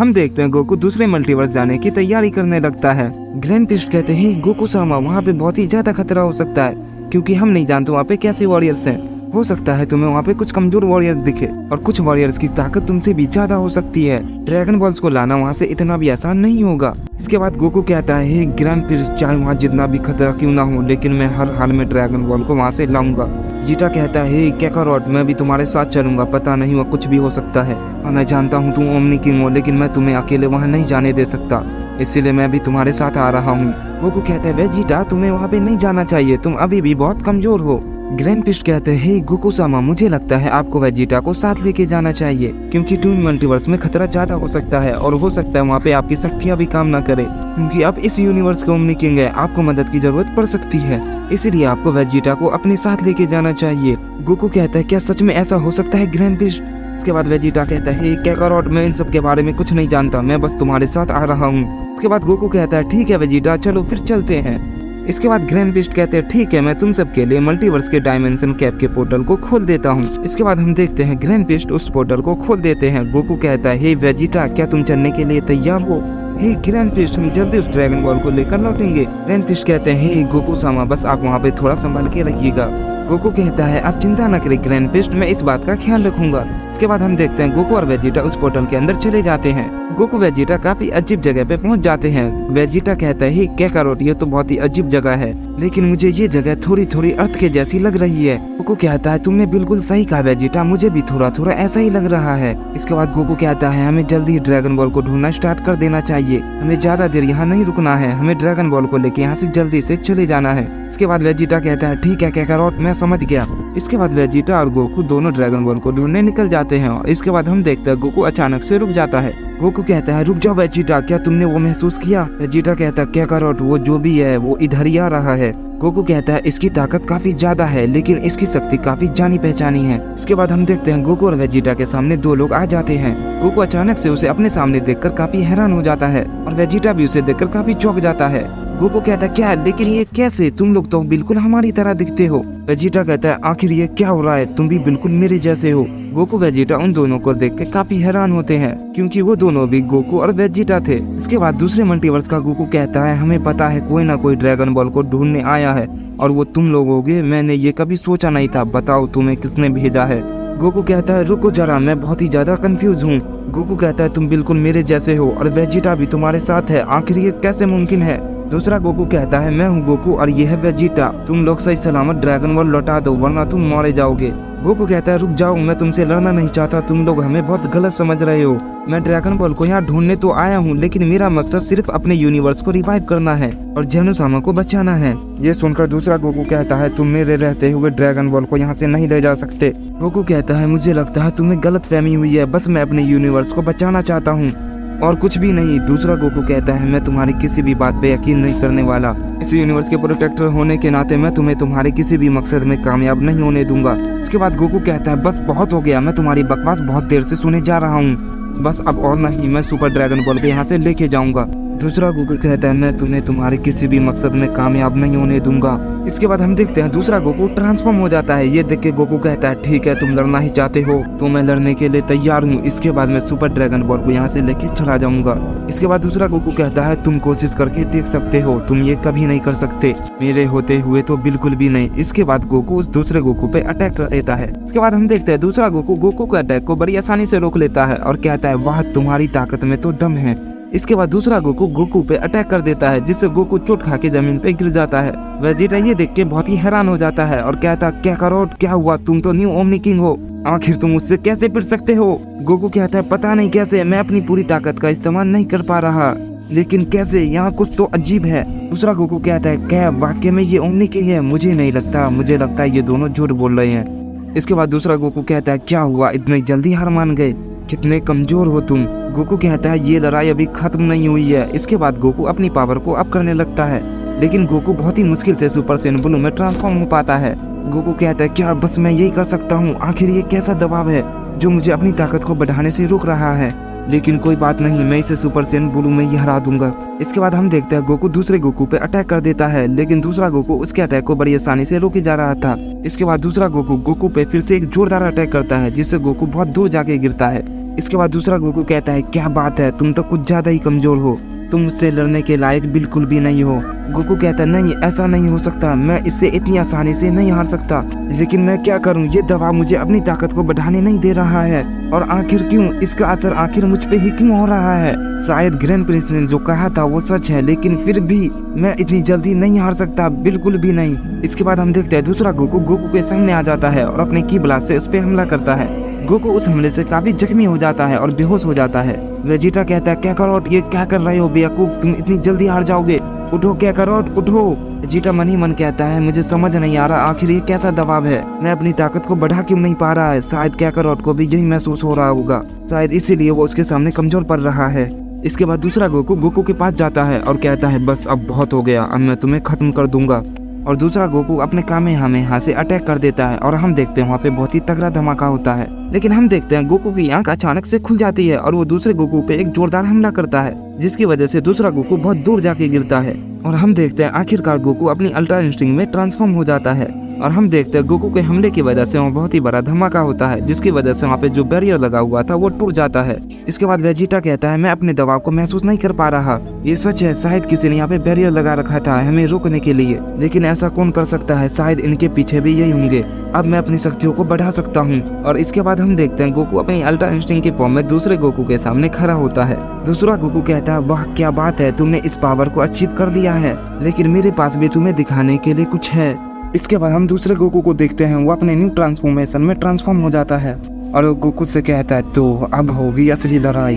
हम देखते हैं गोकू दूसरे मल्टीवर्स जाने की तैयारी करने लगता है। ग्रैंड पिस्ट कहते हैं गोकू सामा वहाँ पे बहुत ही ज्यादा खतरा हो सकता है, क्योंकि हम नहीं जानते वहाँ पे कैसे वॉरियर्स हैं। हो सकता है तुम्हें वहाँ पे कुछ कमजोर वॉरियर्स दिखे और कुछ वॉरियर्स की ताकत तुमसे भी ज्यादा हो सकती है। ड्रैगन बॉल्स को लाना वहाँ से इतना भी आसान नहीं होगा। इसके बाद गोकू कहता है ग्रैंड पिस्ट चाहे वहाँ जितना भी खतरा क्यों ना हो, लेकिन मैं हर हाल में ड्रैगन बॉल को वहाँ से लाऊंगा। जीटा कहता है कैकारोट मैं भी तुम्हारे साथ चलूंगा, पता नहीं वह कुछ भी हो सकता है। और मैं जानता हूँ तुम ओमनी किंग हो, लेकिन मैं तुम्हें अकेले वहाँ नहीं जाने दे सकता, इसीलिए मैं भी तुम्हारे साथ आ रहा हूँ। गोकू कहता है वेजिटा तुम्हें वहाँ पे नहीं जाना चाहिए, तुम अभी भी बहुत कमजोर हो। ग्रैंड पिस्ट कहते हैं गोकू सामा मुझे लगता है आपको वेजिटा को साथ लेके जाना चाहिए, क्योंकि टून मल्टीवर्स में खतरा ज्यादा हो सकता है और हो सकता है वहाँ पे आपकी शक्तियाँ भी काम ना करे, क्योंकि आप इस यूनिवर्स के ओमनी किंग है, आपको मदद की जरूरत पड़ सकती है, इसीलिए आपको वेजिटा को अपने साथ लेके जाना चाहिए। गोकू कहता है क्या सच में ऐसा हो सकता है ग्रैंड पिस्ट? इसके बाद वेजिटा कहता है कैकारोट मैं इन सब के बारे में कुछ नहीं जानता, मैं बस तुम्हारे साथ आ रहा हूँ। उसके बाद गोकू कहता है ठीक है वेजिटा चलो फिर चलते हैं। इसके बाद ग्रैंड पिस्ट कहते हैं ठीक है मैं तुम सब के लिए मल्टीवर्स के डायमेंशन कैप के पोर्टल को खोल देता हूँ। इसके बाद हम देखते हैं ग्रैंड पिस्ट उस पोर्टल को खोल देते हैं। गोकू कहता है हे वेजिटा क्या तुम चलने के लिए तैयार हो? हे ग्रैंड पिस्ट हम जल्दी उस ड्रैगन बॉल को लेकर लौटेंगे। ग्रैंड पिस्ट कहते हैं हे गोकू सामा बस आप वहाँ पे थोड़ा संभाल के रहिएगा। गोकू कहता है आप चिंता न करें ग्रैंड पिस्ट मैं इस बात का ख्याल रखूंगा। इसके बाद हम देखते हैं गोकू और वेजिटा उस पोर्टल के अंदर चले जाते हैं। गोकू वेजिटा काफी अजीब जगह पे पहुंच जाते हैं। वेजिटा कहता है कैकारोट ये तो बहुत ही अजीब जगह है, लेकिन मुझे ये जगह थोड़ी थोड़ी अर्थ के जैसी लग रही है। गोकू कहता है तुमने बिल्कुल सही कहा वेजिटा, मुझे भी थोड़ा थोड़ा ऐसा ही लग रहा है। इसके बाद गोकू कहता है हमें जल्दी ही ड्रैगन बॉल को ढूंढना स्टार्ट कर देना चाहिए, हमें ज्यादा देर यहाँ नहीं रुकना है, हमें ड्रैगन बॉल को लेके यहाँ से जल्दी से चले जाना है। इसके बाद वेजिटा कहता है ठीक है कैकारोट मैं समझ गया। इसके बाद वेजिटा और गोकू दोनों ड्रैगन बॉल को ढूंढने निकल जाते हैं। इसके बाद हम देखते हैं गोकू अचानक से रुक जाता है। गोकू कहता है रुक जाओ वेजिटा क्या तुमने वो महसूस किया? वेजिटा कहता है कैकारोट वो जो भी है वो इधर ही आ रहा है। गोकू कहता है इसकी ताकत काफी ज्यादा है, लेकिन इसकी शक्ति काफी जानी पहचानी है। इसके बाद हम देखते हैं गोकू और वेजिटा के सामने दो लोग आ जाते हैं। गोकू अचानक से उसे अपने सामने देखकर काफी हैरान हो जाता है और वेजिटा भी उसे देखकर काफी चौंक जाता है। गोकू कहता है क्या लेकिन ये कैसे, तुम लोग तो बिल्कुल हमारी तरह दिखते हो। वेजिटा कहता है आखिर ये क्या हो रहा है, तुम भी बिल्कुल मेरे जैसे हो। गोकू वेजिटा उन दोनों को देख के काफी हैरान होते हैं, क्योंकि वो दोनों भी गोकू और वेजिटा थे। इसके बाद दूसरे मल्टीवर्स का गोकू कहता है हमें पता है कोई ना कोई ड्रैगन बॉल को ढूंढने आया है और वो तुम लोग होगे, मैंने ये कभी सोचा नहीं था, बताओ तुम्हें किसने भेजा है? गोकू कहता है रुको जरा मैं बहुत ही ज्यादा कंफ्यूज हूँ। गोकू कहता है तुम बिल्कुल मेरे जैसे हो और वेजिटा भी तुम्हारे साथ है, आखिर ये कैसे मुमकिन है? दूसरा गोकू कहता है मैं हूँ गोकू और ये है वेजिटा, तुम लोग सही सलामत ड्रैगन बॉल लौटा दो वरना तुम मारे जाओगे। गोकू कहता है रुक जाओ मैं तुमसे लड़ना नहीं चाहता, तुम लोग हमें बहुत गलत समझ रहे हो। मैं ड्रैगन बॉल को यहाँ ढूंढने तो आया हूँ, लेकिन मेरा मकसद सिर्फ अपने यूनिवर्स को रिवाइव करना है और जेनोसामा को बचाना है। ये सुनकर दूसरा गोकू कहता है तुम मेरे रहते हुए ड्रैगन बॉल को यहाँ से नहीं ले जा सकते। गोकू कहता है मुझे लगता है तुम्हें गलतफहमी हुई है, बस मैं अपने यूनिवर्स को बचाना चाहता हूँ और कुछ भी नहीं। दूसरा गोकू कहता है मैं तुम्हारी किसी भी बात पे यकीन नहीं करने वाला, इस यूनिवर्स के प्रोटेक्टर होने के नाते मैं तुम्हें तुम्हारे किसी भी मकसद में कामयाब नहीं होने दूंगा। इसके बाद गोकू कहता है बस बहुत हो गया, मैं तुम्हारी बकवास बहुत देर से सुने जा रहा हूँ, बस अब और नहीं, मैं सुपर ड्रैगन बॉल को यहाँ से लेके जाऊंगा। दूसरा गोकू कहता है मैं तुम्हें तुम्हारे किसी भी मकसद में कामयाब नहीं होने दूंगा। इसके बाद हम देखते हैं दूसरा गोकू ट्रांसफॉर्म हो जाता है। ये देख के गोकू कहता है ठीक है तुम लड़ना ही चाहते हो तो मैं लड़ने के लिए तैयार हूँ, इसके बाद मैं सुपर ड्रैगन बॉल को यहाँ से लेके चला जाऊंगा। इसके बाद दूसरा गोकू कहता है तुम कोशिश करके देख सकते हो, तुम ये कभी नहीं कर सकते, मेरे होते हुए तो बिल्कुल भी नहीं। इसके बाद गोकू उस दूसरे गोकू पे अटैक कर देता है। इसके बाद हम देखते हैं दूसरा गोकू गोकू के अटैक को बड़ी आसानी से रोक लेता है और कहता है वाह तुम्हारी ताकत में तो दम है। इसके बाद दूसरा गोकू गोकू पे अटैक कर देता है, जिससे गोकू चोट खा के जमीन पे गिर जाता है। वेजिटा ये देख के बहुत ही हैरान हो जाता है और कहता कैकारोट क्या हुआ, तुम तो न्यू ओमनी किंग हो, आखिर तुम उससे कैसे फिर सकते हो? गोकू कहता है पता नहीं कैसे, मैं अपनी पूरी ताकत का इस्तेमाल नहीं कर पा रहा, लेकिन कैसे, यहाँ कुछ तो अजीब है। दूसरा गोकू कहता है क्या वाकई में ये ओमनी किंग है? मुझे नहीं लगता, मुझे लगता है ये दोनों झूठ बोल रहे हैं। इसके बाद दूसरा गोकू कहता है क्या हुआ, इतनी जल्दी हार मान गए, कितने कमजोर हो तुम। गोकू कहता है ये लड़ाई अभी खत्म नहीं हुई है। इसके बाद गोकू अपनी पावर को अप करने लगता है, लेकिन गोकू बहुत ही मुश्किल से सुपर सैयन ब्लू में ट्रांसफॉर्म हो पाता है। गोकू कहता है क्या बस मैं यही कर सकता हूँ? आखिर ये कैसा दबाव है जो मुझे अपनी ताकत को बढ़ाने से रोक रहा है? लेकिन कोई बात नहीं, मैं इसे सुपर सैयन ब्लू में ही हरा दूंगा। इसके बाद हम देखते हैं गोकू दूसरे गोकू पे अटैक कर देता है, लेकिन दूसरा गोकू उसके अटैक को बड़ी आसानी से रोके जा रहा था। इसके बाद दूसरा गोकू गोकू पे फिर से एक जोरदार अटैक करता है, जिससे गोकू बहुत दूर जाके गिरता है। इसके बाद दूसरा गोकू कहता है क्या बात है, तुम तो कुछ ज्यादा ही कमजोर हो, तुम मुझसे लड़ने के लायक बिल्कुल भी नहीं हो। गोकू कहता है नहीं ऐसा नहीं हो सकता, मैं इससे इतनी आसानी से नहीं हार सकता, लेकिन मैं क्या करूं, ये दवा मुझे अपनी ताकत को बढ़ाने नहीं दे रहा है, और आखिर क्यों, इसका असर आखिर मुझ पे ही क्यों हो रहा है। शायद ग्रैंड प्रिंस ने जो कहा था वो सच है, लेकिन फिर भी मैं इतनी जल्दी नहीं हार सकता, बिल्कुल भी नहीं। इसके बाद हम देखते हैं दूसरा गोकू के सामने आ जाता है और अपने की ब्लास्ट से उस पर हमला करता है। गोकू उस हमले से काफी जख्मी हो जाता है और बेहोश हो जाता है। वेजिटा कहता है काकारोट ये क्या कर रहे हो बेवकूफ, तुम इतनी जल्दी हार जाओगे, उठो काकारोट उठो। वेजिटा मन ही मन कहता है मुझे समझ नहीं आ रहा आखिर ये कैसा दबाव है, मैं अपनी ताकत को बढ़ा क्यों नहीं पा रहा है। शायद काकारोट को भी यही महसूस हो रहा होगा, शायद इसीलिए वो उसके सामने कमजोर पड़ रहा है। इसके बाद दूसरा गोकू के पास जाता है और कहता है बस अब बहुत हो गया, अब मैं तुम्हें खत्म कर दूंगा। और दूसरा गोकू अपने कामेहामेहा से अटैक कर देता है और हम देखते हैं वहाँ पे बहुत ही तगड़ा धमाका होता है। लेकिन हम देखते हैं गोकू की आंख अचानक से खुल जाती है और वो दूसरे गोकू पे एक जोरदार हमला करता है, जिसकी वजह से दूसरा गोकू बहुत दूर जाके गिरता है। और हम देखते हैं आखिरकार गोकू अपनी अल्ट्रा इंस्टिंक्ट में ट्रांसफॉर्म हो जाता है। और हम देखते हैं गोकू के हमले की वजह से वहाँ बहुत ही बड़ा धमाका होता है, जिसकी वजह से वहाँ पे जो बैरियर लगा हुआ था वो टूट जाता है। इसके बाद वेजिटा कहता है मैं अपने दबाव को महसूस नहीं कर पा रहा, ये सच है, शायद किसी ने यहाँ पे बैरियर लगा रखा था हमें रोकने के लिए, लेकिन ऐसा कौन कर सकता है, शायद इनके पीछे भी यही होंगे, अब मैं अपनी शक्तियों को बढ़ा सकता हूँ। और इसके बाद हम देखते हैं गोकू अपनी अल्ट्रा इंस्टिंक्ट के फॉर्म में दूसरे गोकू के सामने खड़ा होता है। दूसरा गोकू कहता है वाह क्या बात है, तुमने इस पावर को अचीव कर लिया है, लेकिन मेरे पास भी तुम्हें दिखाने के लिए कुछ है। इसके बाद हम दूसरे गोकू को देखते हैं, वो अपने न्यू ट्रांसफॉर्मेशन में ट्रांसफॉर्म हो जाता है और वो गोकू से कहता है तो अब होगी असली लड़ाई।